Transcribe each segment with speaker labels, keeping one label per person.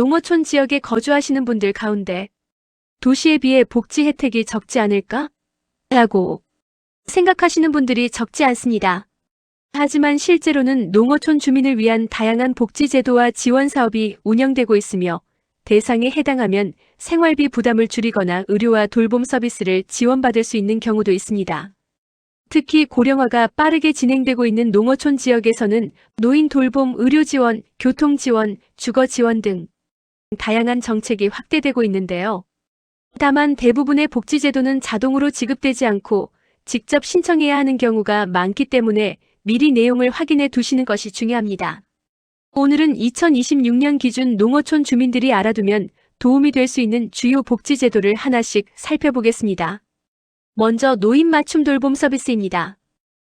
Speaker 1: 농어촌 지역에 거주하시는 분들 가운데 도시에 비해 복지 혜택이 적지 않을까? 라고 생각하시는 분들이 적지 않습니다. 하지만 실제로는 농어촌 주민을 위한 다양한 복지 제도와 지원 사업이 운영되고 있으며 대상에 해당하면 생활비 부담을 줄이거나 의료와 돌봄 서비스를 지원받을 수 있는 경우도 있습니다. 특히 고령화가 빠르게 진행되고 있는 농어촌 지역에서는 노인 돌봄, 의료 지원, 교통 지원, 주거 지원 등 다양한 정책이 확대되고 있는데요. 다만 대부분의 복지제도는 자동으로 지급되지 않고 직접 신청해야 하는 경우가 많기 때문에 미리 내용을 확인해 두시는 것이 중요합니다. 오늘은 2026년 기준 농어촌 주민들이 알아두면 도움이 될 수 있는 주요 복지제도를 하나씩 살펴보겠습니다. 먼저 노인 맞춤 돌봄 서비스입니다.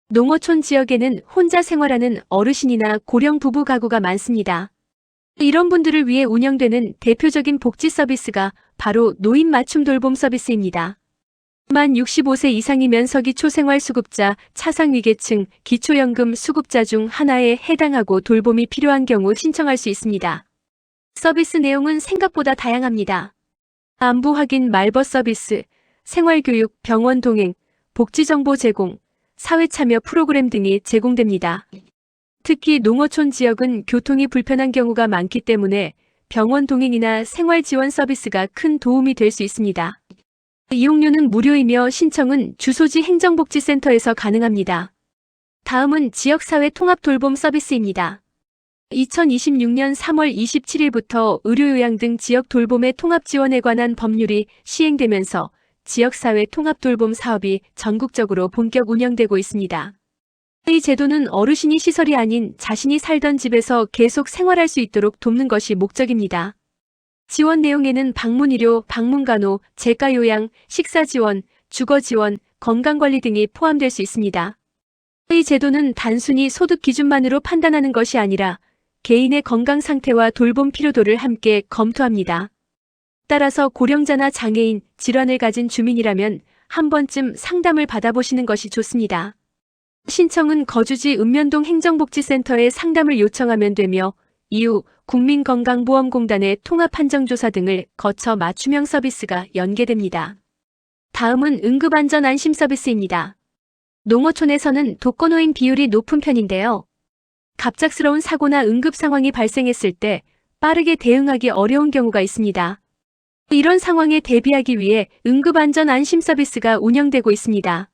Speaker 1: 농어촌 지역에는 혼자 생활하는 어르신이나 고령 부부 가구가 많습니다. 이런 분들을 위해 운영되는 대표적인 복지 서비스가 바로 노인 맞춤 돌봄 서비스입니다. 만 65세 이상이 면석이 초생활수급자, 차상위계층, 기초연금 수급자 중 하나에 해당하고 돌봄이 필요한 경우 신청할 수 있습니다. 서비스 내용은 생각보다 다양합니다. 안부 확인 말벗 서비스, 생활교육, 병원 동행, 복지정보 제공, 사회참여 프로그램 등이 제공됩니다. 특히 농어촌 지역은 교통이 불편한 경우가 많기 때문에 병원 동행이나 생활지원 서비스가 큰 도움이 될 수 있습니다. 이용료는 무료이며 신청은 주소지 행정복지센터에서 가능합니다. 다음은 지역사회 통합 돌봄 서비스입니다. 2026년 3월 27일부터 의료요양 등 지역 돌봄의 통합 지원에 관한 법률이 시행되면서 지역사회 통합 돌봄 사업이 전국적으로 본격 운영되고 있습니다. 이 제도는 어르신이 시설이 아닌 자신이 살던 집에서 계속 생활할 수 있도록 돕는 것이 목적입니다. 지원 내용에는 방문의료, 방문간호, 재가요양, 식사지원, 주거지원, 건강관리 등이 포함될 수 있습니다. 이 제도는 단순히 소득 기준만으로 판단하는 것이 아니라 개인의 건강 상태와 돌봄 필요도를 함께 검토합니다. 따라서 고령자나 장애인, 질환을 가진 주민이라면 한 번쯤 상담을 받아보시는 것이 좋습니다. 신청은 거주지 읍면동 행정복지센터에 상담을 요청하면 되며 이후 국민건강보험공단의 통합한정조사 등을 거쳐 맞춤형 서비스가 연계됩니다. 다음은 응급안전안심 서비스입니다. 농어촌에서는 독거노인 비율이 높은 편인데요. 갑작스러운 사고나 응급 상황이 발생했을 때 빠르게 대응하기 어려운 경우가 있습니다. 이런 상황에 대비하기 위해 응급안전안심 서비스가 운영되고 있습니다.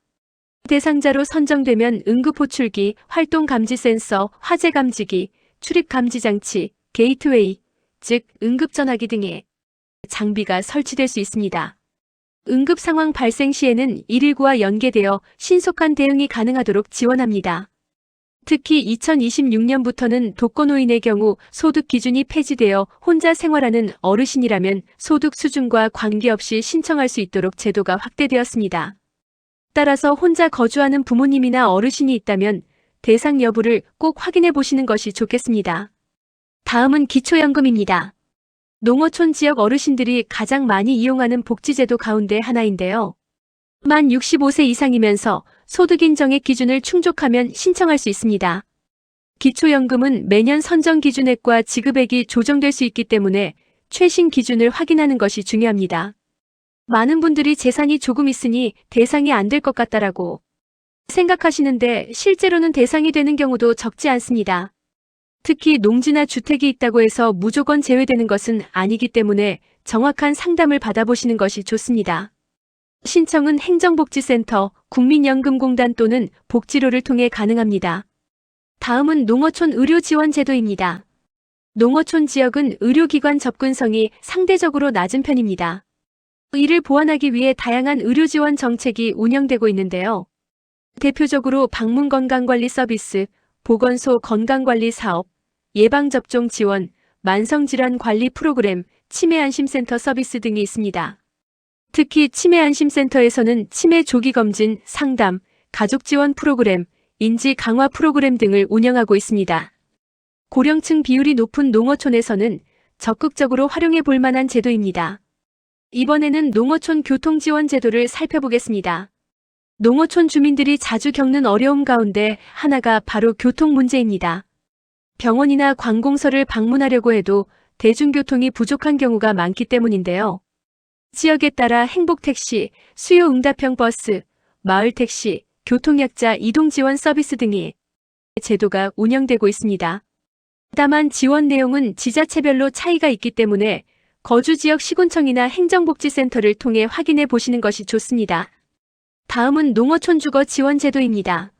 Speaker 1: 대상자로 선정되면 응급호출기, 활동감지센서, 화재감지기, 출입감지장치, 게이트웨이, 즉 응급전화기 등의 장비가 설치될 수 있습니다. 응급 상황 발생 시에는 119와 연계되어 신속한 대응이 가능하도록 지원합니다. 특히 2026년부터는 독거노인의 경우 소득 기준이 폐지되어 혼자 생활하는 어르신이라면 소득 수준과 관계없이 신청할 수 있도록 제도가 확대되었습니다. 따라서 혼자 거주하는 부모님이나 어르신이 있다면 대상 여부를 꼭 확인해 보시는 것이 좋겠습니다. 다음은 기초연금입니다. 농어촌 지역 어르신들이 가장 많이 이용하는 복지제도 가운데 하나인데요. 만 65세 이상이면서 소득 인정액 기준을 충족하면 신청할 수 있습니다. 기초연금은 매년 선정 기준액과 지급액이 조정될 수 있기 때문에 최신 기준을 확인하는 것이 중요합니다. 많은 분들이 재산이 조금 있으니 대상이 안 될 것 같다라고 생각하시는데 실제로는 대상이 되는 경우도 적지 않습니다. 특히 농지나 주택이 있다고 해서 무조건 제외되는 것은 아니기 때문에 정확한 상담을 받아보시는 것이 좋습니다. 신청은 행정복지센터, 국민연금공단 또는 복지로를 통해 가능합니다. 다음은 농어촌 의료지원제도입니다. 농어촌 지역은 의료기관 접근성이 상대적으로 낮은 편입니다. 이를 보완하기 위해 다양한 의료지원 정책이 운영되고 있는데요. 대표적으로 방문건강관리 서비스, 보건소 건강관리 사업, 예방접종 지원, 만성질환 관리 프로그램, 치매안심센터 서비스 등이 있습니다. 특히 치매안심센터에서는 치매 조기검진, 상담, 가족지원 프로그램, 인지 강화 프로그램 등을 운영하고 있습니다. 고령층 비율이 높은 농어촌에서는 적극적으로 활용해 볼 만한 제도입니다. 이번에는 농어촌 교통지원 제도를 살펴보겠습니다. 농어촌 주민들이 자주 겪는 어려움 가운데 하나가 바로 교통 문제입니다. 병원이나 관공서를 방문하려고 해도 대중교통이 부족한 경우가 많기 때문인데요. 지역에 따라 행복택시, 수요응답형 버스, 마을택시, 교통약자 이동지원 서비스 등이 제도가 운영되고 있습니다. 다만 지원 내용은 지자체별로 차이가 있기 때문에 거주지역 시군청이나 행정복지센터를 통해 확인해 보시는 것이 좋습니다. 다음은 농어촌 주거 지원 제도입니다.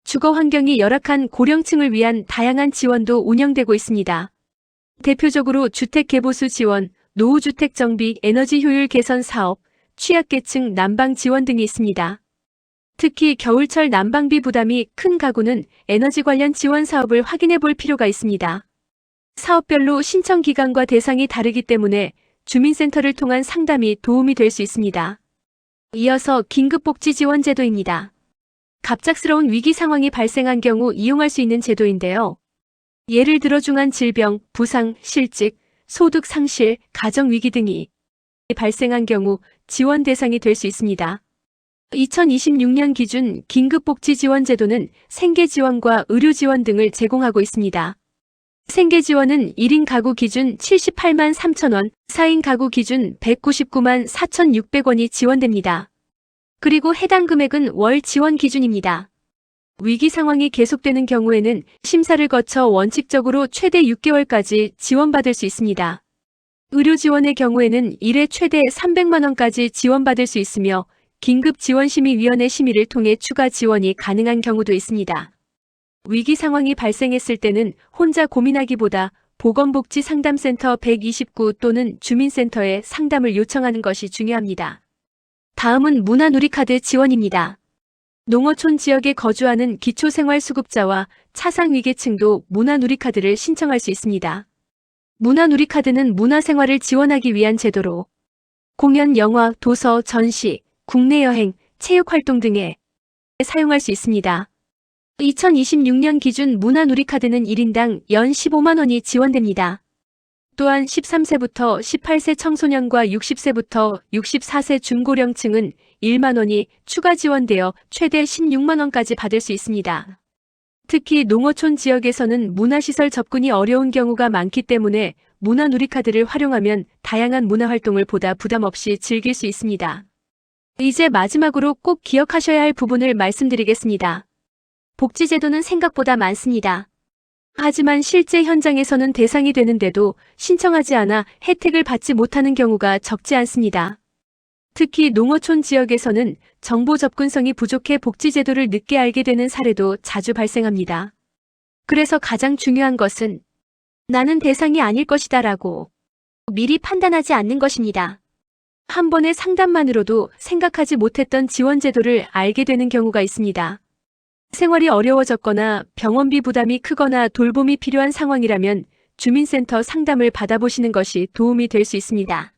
Speaker 1: 주거 환경이 열악한 고령층을 위한 다양한 지원도 운영되고 있습니다. 대표적으로 주택개보수 지원, 노후주택 정비, 에너지 효율 개선 사업, 취약계층 난방 지원 등이 있습니다. 특히 겨울철 난방비 부담이 큰 가구는 에너지 관련 지원 사업을 확인해 볼 필요가 있습니다. 사업별로 신청 기간과 대상이 다르기 때문에 주민센터를 통한 상담이 도움이 될 수 있습니다. 이어서 긴급복지 지원 제도입니다. 갑작스러운 위기 상황이 발생한 경우 이용할 수 있는 제도인데요. 예를 들어 중한 질병, 부상, 실직, 소득 상실, 가정위기 등이 발생한 경우 지원 대상이 될 수 있습니다. 2026년 기준 긴급복지지원제도는 생계지원과 의료지원 등을 제공하고 있습니다. 생계지원은 1인 가구 기준 78만 3천원, 4인 가구 기준 199만 4,600원이 지원됩니다. 그리고 해당 금액은 월 지원 기준입니다. 위기 상황이 계속되는 경우에는 심사를 거쳐 원칙적으로 최대 6개월까지 지원받을 수 있습니다. 의료 지원의 경우에는 1회 최대 300만 원까지 지원받을 수 있으며 긴급지원심의위원회 심의를 통해 추가 지원이 가능한 경우도 있습니다. 위기 상황이 발생했을 때는 혼자 고민하기보다 보건복지상담센터 129 또는 주민센터에 상담을 요청하는 것이 중요합니다. 다음은 문화누리카드 지원입니다. 농어촌 지역에 거주하는 기초생활수급자와 차상위계층도 문화누리카드를 신청할 수 있습니다. 문화누리카드는 문화생활을 지원하기 위한 제도로 공연, 영화, 도서, 전시, 국내 여행, 체육활동 등에 사용할 수 있습니다. 2026년 기준 문화누리카드는 1인당 연 15만 원이 지원됩니다. 또한 13세부터 18세 청소년과 60세부터 64세 중고령층은 1만 원이 추가 지원되어 최대 16만 원까지 받을 수 있습니다. 특히 농어촌 지역에서는 문화시설 접근이 어려운 경우가 많기 때문에 문화누리카드를 활용하면 다양한 문화활동을 보다 부담 없이 즐길 수 있습니다. 이제 마지막으로 꼭 기억하셔야 할 부분을 말씀드리겠습니다. 복지제도는 생각보다 많습니다. 하지만 실제 현장에서는 대상이 되는데도 신청하지 않아 혜택을 받지 못하는 경우가 적지 않습니다. 특히 농어촌 지역에서는 정보 접근성이 부족해 복지제도를 늦게 알게 되는 사례도 자주 발생합니다. 그래서 가장 중요한 것은 나는 대상이 아닐 것이다 라고 미리 판단하지 않는 것입니다. 한 번의 상담만으로도 생각하지 못했던 지원제도를 알게 되는 경우가 있습니다. 생활이 어려워졌거나 병원비 부담이 크거나 돌봄이 필요한 상황이라면 주민센터 상담을 받아보시는 것이 도움이 될 수 있습니다.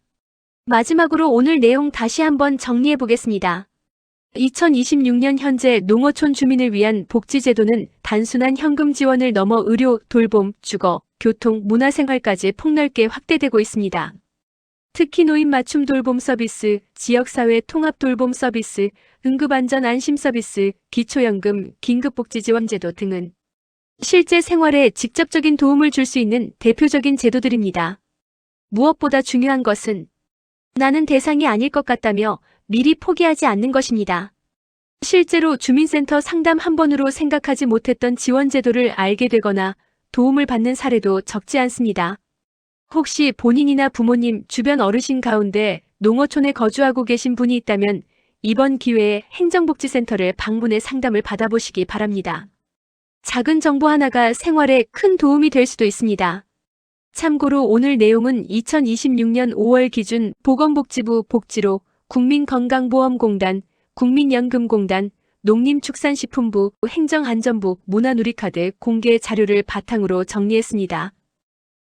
Speaker 1: 마지막으로 오늘 내용 다시 한번 정리해 보겠습니다. 2026년 현재 농어촌 주민을 위한 복지제도는 단순한 현금 지원을 넘어 의료, 돌봄, 주거, 교통, 문화생활까지 폭넓게 확대되고 있습니다. 특히 노인 맞춤 돌봄 서비스, 지역사회 통합 돌봄 서비스, 응급안전 안심 서비스, 기초연금, 긴급복지지원제도 등은 실제 생활에 직접적인 도움을 줄 수 있는 대표적인 제도들입니다. 무엇보다 중요한 것은 나는 대상이 아닐 것 같다며 미리 포기하지 않는 것입니다. 실제로 주민센터 상담 한 번으로 생각하지 못했던 지원제도를 알게 되거나 도움을 받는 사례도 적지 않습니다. 혹시 본인이나 부모님, 주변 어르신 가운데 농어촌에 거주하고 계신 분이 있다면 이번 기회에 행정복지센터를 방문해 상담을 받아보시기 바랍니다. 작은 정보 하나가 생활에 큰 도움이 될 수도 있습니다. 참고로 오늘 내용은 2026년 5월 기준 보건복지부 복지로 국민건강보험공단, 국민연금공단, 농림축산식품부, 행정안전부, 문화누리카드 공개 자료를 바탕으로 정리했습니다.